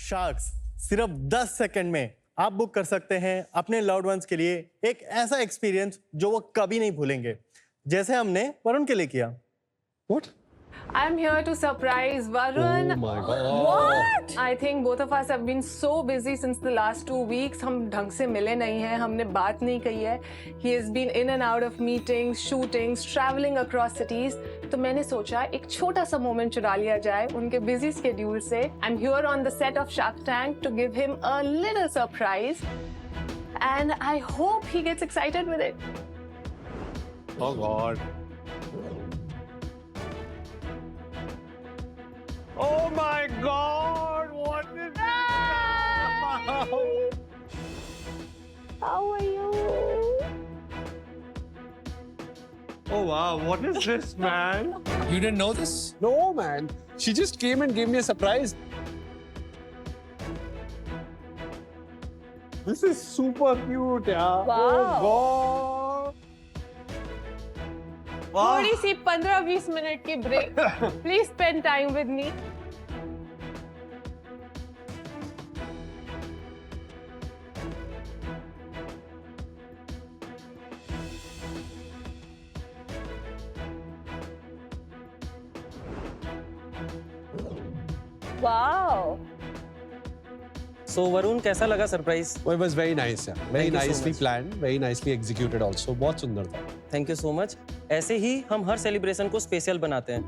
Sharks सिर्फ 10 second में आप बुक कर सकते हैं अपने लव्ड वंस के लिए एक ऐसा एक्सपीरियंस जो वो कभी नहीं भूलेंगे, जैसे हमने वरुण के लिए किया। What? I'm here to surprise Varun. Oh my God. What? I think both of us have been so busy since the last 2 weeks. हम ढंग से मिले नहीं हैं, हमने बात नहीं कही है. He has been in and out of meetings, shootings, traveling across cities. तो मैंने सोचा एक छोटा सा मोमेंट चुरा लिया जाए उनके busy schedule से. I'm here on the set of Shark Tank to give him a little surprise. And I hope he gets excited with it. Oh God. Oh my God! What is this? How are you? Oh wow! What is this, man? You didn't know this? No, man. She just came and gave me a surprise. This is super cute, yeah. Wow. Oh God. थोड़ी सी 15-20 minute की break. Please spend time with me. Wow. So Varun कैसा लगा surprise? Oh, it was very nice, yeah. Very Thank you so nicely much. planned, very nicely executed also. बहुत सुंदर था. Thank you so much. ऐसे ही हम हर celebration को special बनाते हैं,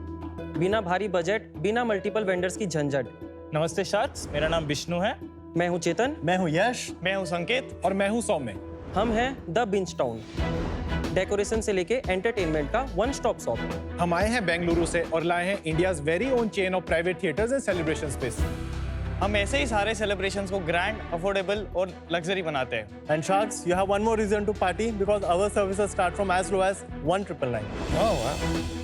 बिना भारी बजट, बिना मल्टीपल वेंडर्स की झंझट. नमस्ते शार्क्स, मेरा नाम विष्णु है। मैं हूँ चेतन. मैं हूँ यश. मैं हूँ संकेत और मैं हूँ सौम्य। हम हैं द बिंज टाउन. डेकोरेशन से लेके एंटरटेनमेंट का वन स्टॉप शॉप. हम आए हैं बेंगलुरु से और लाए हैं India's very own chain of private theatres and celebration space. हम ऐसे ही सारे सेलिब्रेशंस को ग्रैंड, अफोर्डेबल और लग्जरी बनाते हैं। And Sharks, you have one more reason to party because our services start from as low as 1999.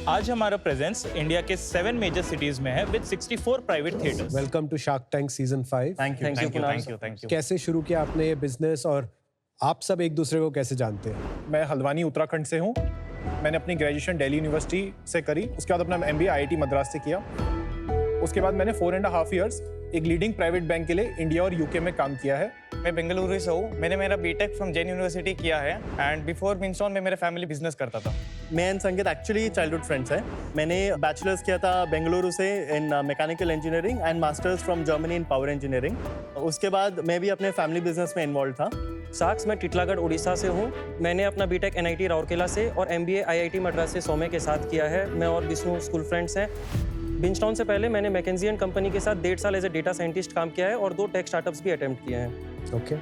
आज हमारा presence India के 7 मेजर सिटीज में है with 64 private theatres. Welcome to Shark Tank Season 5. Thank you. Thank you, thank Kunal. You, thank you. कैसे शुरू किया आपने ये बिजनेस और आप सब एक दूसरे को कैसे जानते हैं? मैं हल्द्वानी उत्तराखंड से हूँ। मैंने अपनी ग्रेजुएशन दिल्ली यूनिवर्सिटी से करी, उसके बाद अपना MBA IIT मद्रास से किया। उसके बाद मैंने 4.5 years एक लीडिंग प्राइवेट बैंक के लिए इंडिया और यूके में काम किया है। मैं बेंगलुरु से हूँ। मैंने मेरा बीटेक फ्रॉम जैन यूनिवर्सिटी किया है एंड बिफोर बिंस्टॉन में मेरा फैमिली बिजनेस करता था। मैं एंड संकेत एक्चुअली चाइल्डहुड फ्रेंड्स हैं. मैंने बैचलर्स किया था बेंगलुरु से इन mechanical engineering and masters from Germany in power engineering. उसके बाद मैं भी अपने फैमिली बिजनेस में इन्वॉल्व था. साक्स, मैं टिटलागढ़ उड़ीसा से हूँ. मैंने अपना बीटेक NIT राउरकेला से और MBA IIT मद्रास से सौम्य के साथ किया है. मैं और विष्णु स्कूल फ्रेंड्स हैं. बिंजटाउन से पहले मैंने मैकेंजी एंड कंपनी के साथ 1.5 साल एज ए डेटा साइंटिस्ट काम किया है और 2 टेक स्टार्टअप्स भी अटेम्प्ट किए हैं. ओके.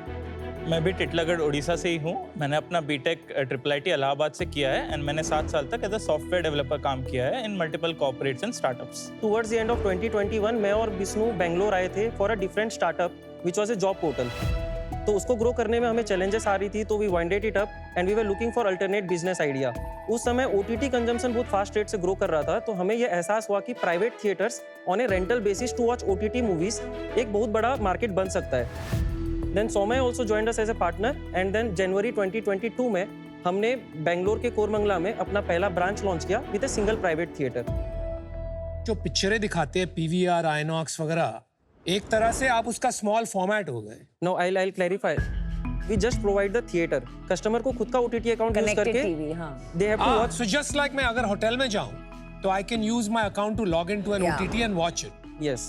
मैं भी टिटलागढ़ उड़ीसा से ही हूँ। मैंने अपना बीटेक IIT इलाहाबाद से किया है एंड मैंने 7 साल तक एज अ सॉफ्टवेयर डेवलपर काम किया है इन multiple corporates and startups. Towards the end of 2021 मैं और विष्णु बेंगलोर आए थे for a different startup which was a job portal. तो उसको ग्रो करने में हमें चैलेंजेस आ रही थी, तो we winded it up and we were looking for alternate business idea. उस समय OTT कंजम्पशन बहुत फास्ट रेट से ग्रो कर रहा था, तो हमें यह एहसास हुआ कि private theatres on a rental basis to watch OTT movies एक बहुत बड़ा मार्केट बन सकता है. Then Saumya also joined us as a partner and then जनवरी 2022 में हमने बेंगलोर के कोरमंगला में अपना पहला ब्रांच लॉन्च किया with a single private theatre. जो पिक्चरें दिखाते हैं PVR, INOX वगैरह, एक तरह से आप उसका स्मॉल फॉर्मेट हो गए. Now I'll clarify. We just provide the theater. Customer को खुद का OTT अकाउंट यूज करके they have to watch. So just like मैं अगर होटल में जाऊं तो I can use my account to log into an OTT and watch it. Yes.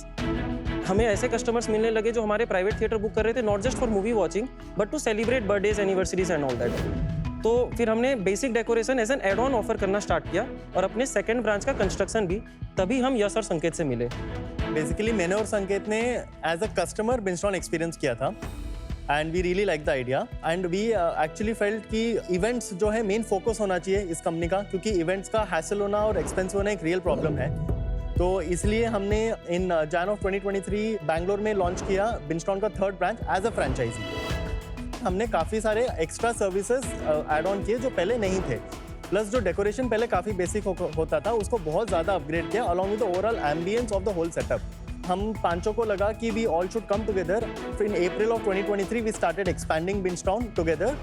हमें ऐसे कस्टमर्स मिलने लगे जो हमारे प्राइवेट थिएटर बुक कर रहे थे not just for movie watching but to celebrate birthdays, anniversaries and all that. तो फिर हमने basic decoration as an add on offer करना स्टार्ट किया और अपने सेकंड ब्रांच का कंस्ट्रक्शन भी. तभी हम यश और संकेत से मिले. बेसिकली मैंने और संकेत ने as a customer Binge Town experience किया था and we really like the idea and we actually felt कि इवेंट्स जो है मेन फोकस होना चाहिए इस कंपनी का, क्योंकि इवेंट्स का हैसल होना और एक्सपेंसिव होना एक रियल प्रॉब्लम है. तो इसलिए हमने इन जैन ऑफ 2023 बैंगलोर में लॉन्च किया बिंजटाउन का 3rd branch as a franchise. हमने काफ़ी सारे एक्स्ट्रा सर्विसेज ऐड ऑन किए जो पहले नहीं थे. प्लस जो डेकोरेशन पहले काफ़ी बेसिक होता था उसको बहुत ज़्यादा अपग्रेड किया along with the overall ambiance of the whole setup. हम पांचों को लगा कि we all should come together. In April of 2023 we started expanding Bingetown together.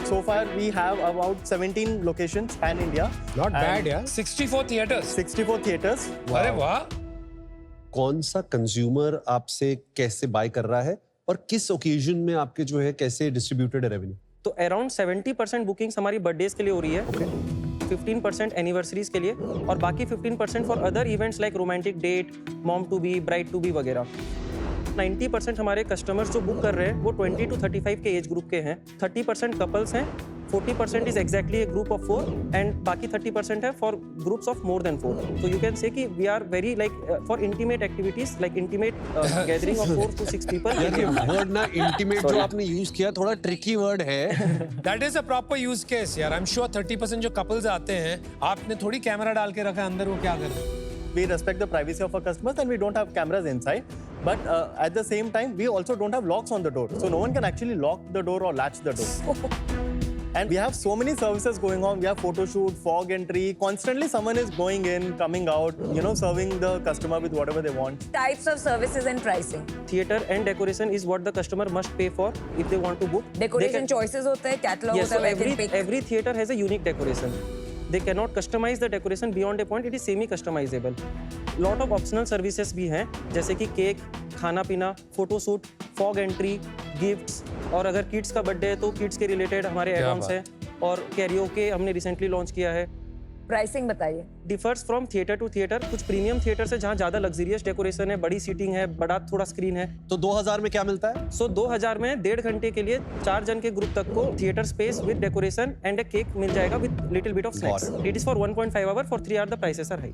So far we have about 17 locations pan India. Not bad, yeah. 64 theaters. 64 theaters. अरे वाह. कौन सा consumer आपसे कैसे बाय कर रहा है और किस ओकेजन में आपके जो है कैसे डिस्ट्रीब्यूटेड है रेवेन्यू? तो अराउंड 70% बुकिंग्स हमारी बर्थडेज के लिए हो रही है, 15% एनिवर्सरीज के लिए, और बाकी 15% for other events like romantic date, mom to be, bride to be वगैरह। 90% हमारे कस्टमर्स जो बुक कर रहे हैं वो 20 to 35 के एज ग्रुप के हैं, 30% कपल्स हैं, 40% is exactly a group of 4 and बाकी 30% है for groups of more than 4। तो यू कैन से कि we are very like for intimate activities like intimate gathering of 4 to 6 people. यार ये वर्ड ना इंटीमेट जो आपने यूज किया थोड़ा ट्रिकी वर्ड है। That is a proper use case यार। आई एम श्योर 30% जो कपल्स आते हैं, आपने थोड़ी कैमरा डाल के रखा है अंदर, वो क्या कर रहे हैं? We respect the privacy of our customers and we don't have cameras inside. But at the same time, we also don't have locks on the door. So no one can actually lock the door or latch the door. And we have so many services going on. We have photo shoot, fog entry. Constantly someone is going in, coming out, you know, serving the customer with whatever they want. Types of services and pricing. Theater and decoration is what the customer must pay for if they want to book. Decoration choices होते हैं, catalog Yes, होता so है, where they pick. every theater has a unique decoration. They cannot customize the decoration beyond a point. It is semi-customizable. Lot of optional services भी हैं, जैसे कि cake, खाना पीना, photo shoot, fog entry, gifts, और अगर kids का birthday है तो किड्स के रिलेटेड हमारे एड-ऑन्स हैं, और कैरियोके हमने रिसेंटली लॉन्च किया है। Pricing बताइए। Differs from theatre to theatre. कुछ प्रीमियम थिएटर है जहाँ ज़्यादा लग्जरियस डेकोरेशन है, बड़ी सीटिंग है, बड़ा थोड़ा स्क्रीन है। तो 2000 में क्या मिलता है? सो 2000 में 1.5 घंटे के लिए 4 जन के ग्रुप तक को theatre space with decoration and a cake मिल जाएगा with little bit of snacks. It is for 1.5 hour, for 3 hour the prices are high.